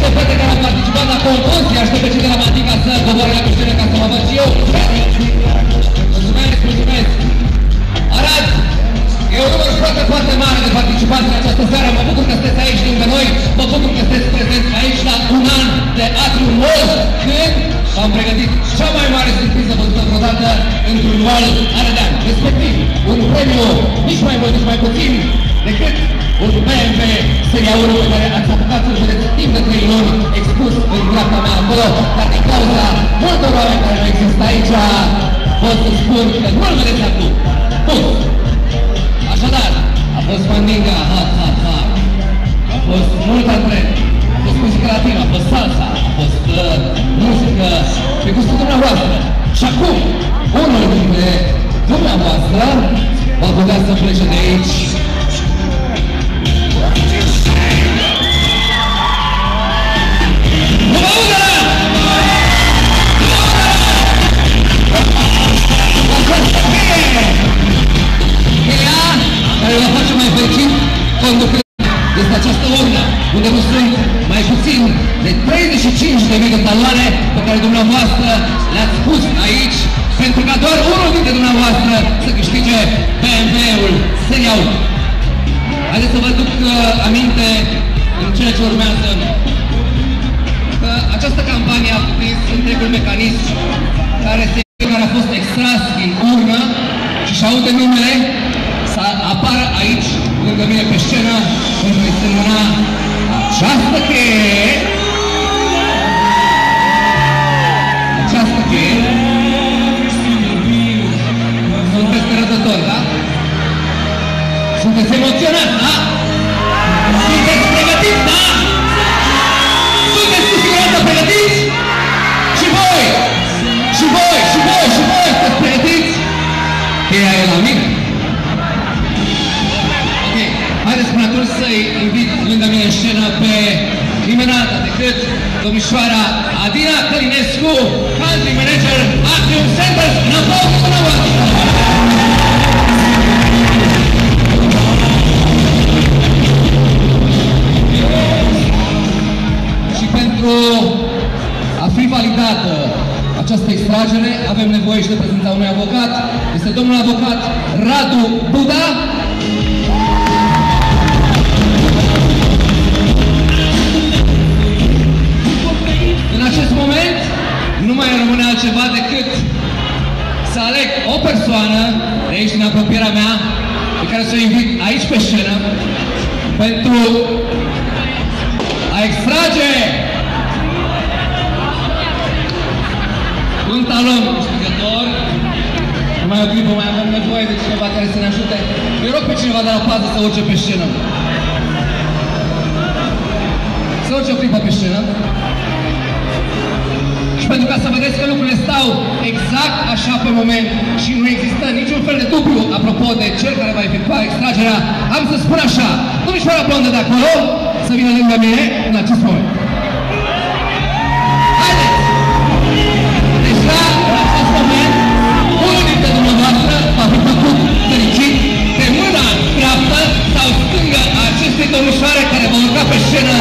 pe fete care au participat la concurs, i aștept pe cei de la Matica să coboare la scenă ca să mă văd și eu. Mulțumesc, mulțumesc! Arad, e un număr foarte, foarte mare de participanți în această seară. Mă bucur că sunteți aici lângă noi, mă bucur că sunteți prezenți aici la un an de Atrium Mall, când am pregătit cea mai mare surpriză văzută vreodată într-un mall arădean, respectiv un premiu nici mai mult, nici mai puțin decât un BMW Seria 1 pe care ați apucat să-l vedeți timp de 3 luni expus în dreapta mea acolo, dar din cauza multor oameni care nu există aici, pot să spun că nu-l vedeți acum. Bun! Așadar, a fost mandinga, ha. A fost mult antren, a fost muzică latină, a fost salsa, a fost muzică pe gustul dumneavoastră. Și acum, unul dintre dumneavoastră va putea să plece de aici. Care va face mai fericit conducând este această urnă, unde nu sunt mai puțin de 35.000 de taloane pe care dumneavoastră le-ați pus aici, pentru ca doar unul dintre dumneavoastră să câștige BMW-ul Seria 1. Haideți să vă duc aminte în ceea ce urmează că această campanie a prins întregul mecanism care a fost extras din urnă și aude numele să apară aici, lângă mine pe scenă, pentru a-i semnăna această cheie. Această cheie. Sunteți nerăbdători, da? Sunteți emoționați, da? Sunteți pregătiți, da? Sunteți cu siguranță pregătiți? Și voi! Și voi! Și voi! Și voi! Sunteți pregătiți? Cheia e la mine. Haideți până atunci să-i invit lângă mine în scenă pe nimeni alta decât domnișoara Adina Călinescu, Country Manager Atrium Centers, în aplauze dumneavoastră! Și pentru a fi validată această extragere, avem nevoie și de prezența unui avocat. Este domnul avocat Radu Buda. În acest moment nu mai rămâne altceva decât să aleg o persoană de aici din apropierea mea, pe care să o invit aici pe scenă pentru a extrage un talon câștigător. Numai o clipă, mai avem nevoie de cineva care să ne ajute. Îi rog pe cineva de la pază să urce pe scenă. Să urce o clipă pe scenă. Și pentru ca să vedeți că lucrurile stau exact așa pe moment și nu există niciun fel de dubiu apropo de cel care va efectua extragerea, am să spun așa, domnișoara blondă de acolo să vină lângă mine în acest moment. Haideți! Deja, în acest moment, unul dintre dumneavoastră va fi făcut fericit de mâna dreaptă sau stângă a acestei domnișoare care va urca pe scenă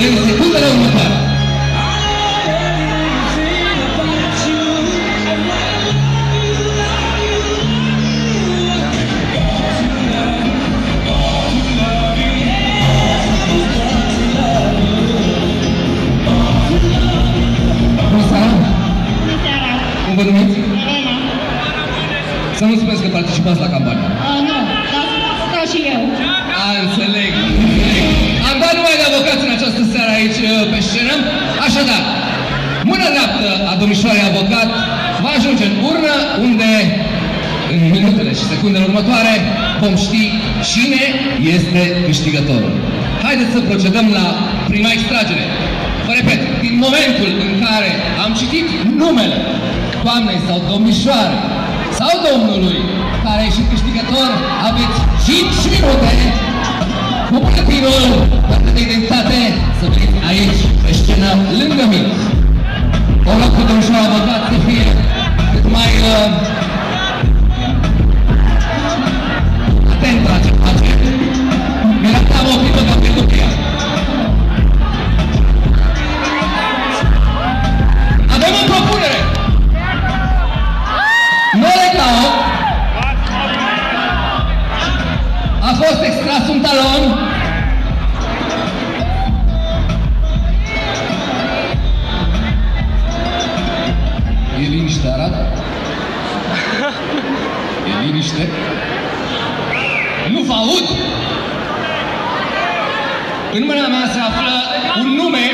în secundele următoare. Cum vă numiți? Elena. Să nu spuneți că participați la campanie. Nu, dar și eu. Înțeleg. Am dat numai de avocați în această seară aici pe scenă. Așadar, mâna dreaptă a domnișoarei avocat va ajunge în urnă, unde în minutele și secundele următoare vom ști cine este câștigătorul. Haideți să procedăm la prima extragere. Vă repet, din momentul în care am citit numele doamnei sau domnișoarei sau domnului care a ieșit câștigător, aveți 5 minute cu buletinul de identitate să veniți aici, pe scenă, lângă mine. O rog pe domnișoara avocat să fie cât mai atent la ce face. Mi-era teamă o clipă ca pe copia. Dați un talon. E liniște, Arad? E liniște? Nu vă aud! În mâna mea se află un nume.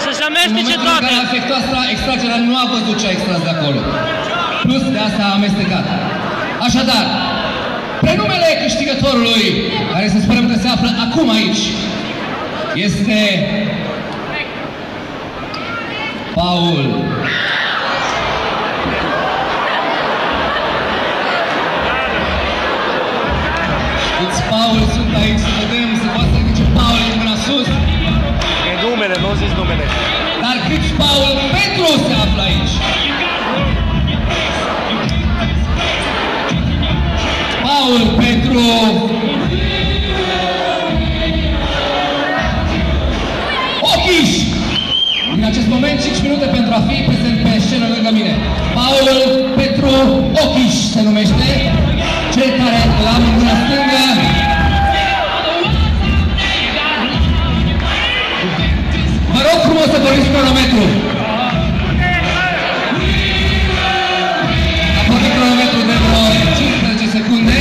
Să-și amestece toate! În momentul în care a efectuat extragerea, nu a văzut ce a extras de acolo. Plus de asta a amestecat. Așadar, prenumele câștigătorului, care să sperăm că se află acum aici, este Paul. Câți Paul sunt aici, să vedem, să poată să zice Paul în mâna sus. E numele, nu zici numele. Dar câți Paul Petru se află aici? Paul Petru. Ochiș! Din acest moment 5 minute pentru a fi prezent pe scenă lângă mine. Paul Petru Ochiș se numește. Cel care l-am în mâna stângă. Vă rog frumos să porniți cronometru. A pornit cronometru de vreo 15 secunde.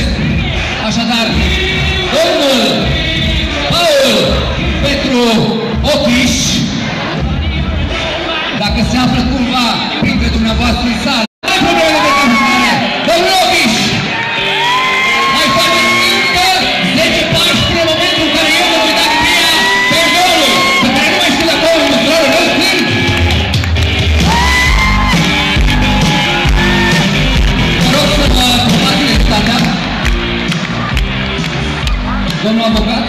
Așadar, domnul Paul Petru Ochiș, dacă se află cumva printre dumneavoastră în sală, ai probleme de cântare. Domnul Ochiș! Mai faceți încă 10 pași până în momentul în care eu vă voi da cheia perdonul, pe care nu mai știu dacă au măsurare rău când. Vă rog să vă probați identitatea. Domnul avocat?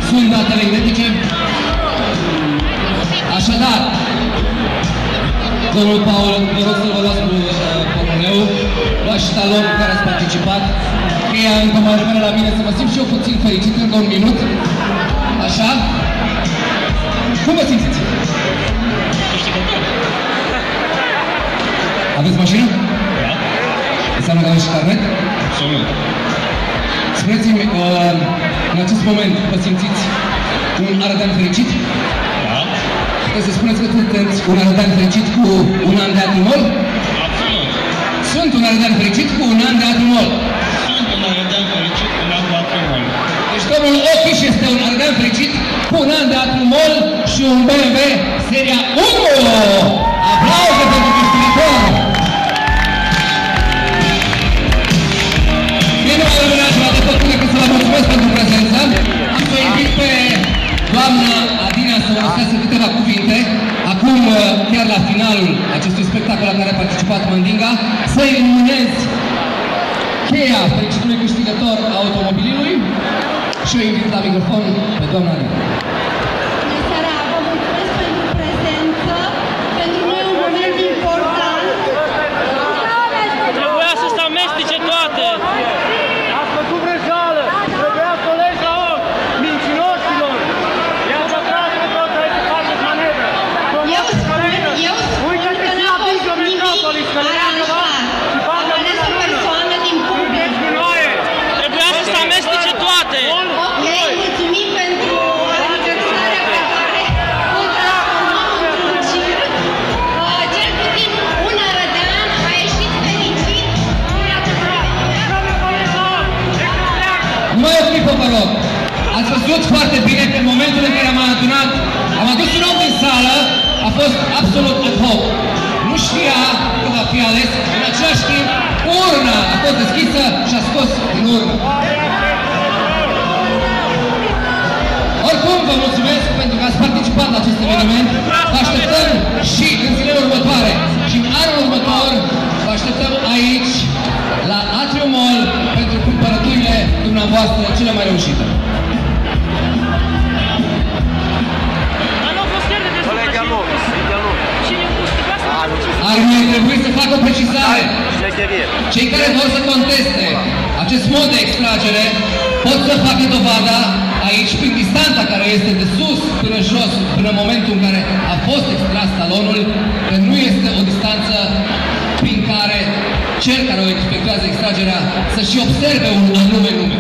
Sunt datele identice. Așadar, domnul Paul, vă rog să-l vă luați cu pormoneu, luați și talonul cu care ați participat. Cheia încă mai rămâne la mine să mă simt și eu puțin fericit, încă un minut. Așa? Cum vă simțiți? Aveți mașină? Da. Înseamnă că aveți și carnet? Absolut. Spuneți-mi, în acest moment vă simțiți un arădan fericit? Da. Puteți să spuneți că sunteți un arădan fericit cu un an de atrumol? Absolut. Sunt un arădan fericit cu un an de atrumol. Sunt un arădan fericit cu un an de atrumol. Deci domnul Ochiș este un arădan fericit cu un an de atrumol și un BMW seria 1! Aplauze pentru câștigător! Nu mai rămâne altceva de făcut decât să vă mulțumesc pentru prezență. Am să invit pe doamna Adina să vă rostească câteva cuvinte. Acum, chiar la finalul acestui spectacol la care a participat Mandinga, să-i înmânezi cheia fericitului câștigător a automobilului și o invit la microfon pe doamna Adina. Bună seara, vă mulțumesc pentru prezență. Pentru noi e un moment important. Trebuia să se amestece toate! Ați făcut greșeală! Trebuia să o legi la ochi! Mincinoșilor! I-ați atras pe tot, trebuie să faceți manevră! Eu spun că n-a fost nimic aranjat. Am ales o persoană din public. Trebuia să se amestece toate! Ok, mulțumim pentru aniversarea pe care o transformăm într-un circ. Cel puțin un arădean a ieșit fericit din acest Nu mai o clipă, vă rog. Ați văzut foarte bine că în momentul în care am adunat, am adus un om din sală, a fost absolut ad hoc. Nu știa că va fi ales, în același timp, urna a fost deschisă și a scos din urnă. Oricum, vă mulțumesc pentru că ați participat la acest eveniment. Vă așteptăm și în zilele următoare și în anul următor. Vă așteptăm aici, la Atrium Mall, pentru cumpărăturile dumneavoastră cele mai reușite. Dar nu a fost chiar de desfășurat. Cine a câștigat să Ar mai trebui să fac o precizare. Cei care vor să conteste acest mod de extragere pot să facă dovada aici, prin distanța care este de sus până jos, până în momentul în care a fost extras talonul, că nu este o distanță prin care cel care o efectuează extragerea să-și observe un anume nume.